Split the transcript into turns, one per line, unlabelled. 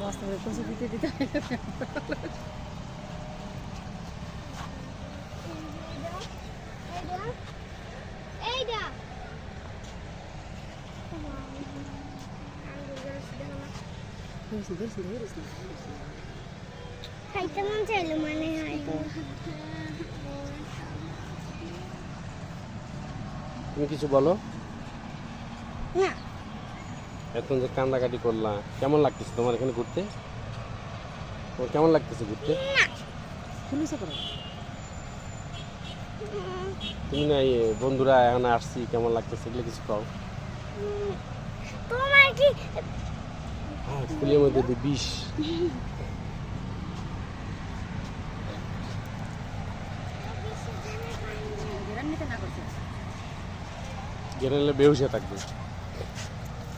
বাস্তবে কচু দিতে দিতে
খাইতে মন চাইলো মানে হয়।
তুমি কিছু বলো।
না
এখন যে কান্দাকাটি করলা, কেমন লাগতেছে তোমার এখানে ঘুরতে? তোমার কেমন লাগতেছে ঘুরতে?
পুলিশে করো
তুমি না এই বন্ধুরা এখন আসছি, কেমন লাগতেছে এগুলো কিছু কও।
তোমার কি
ফুলের মধ্যে দিয়ে বিষ।
রান্নাতে না করছে
গেলে বেহুশে থাকবে।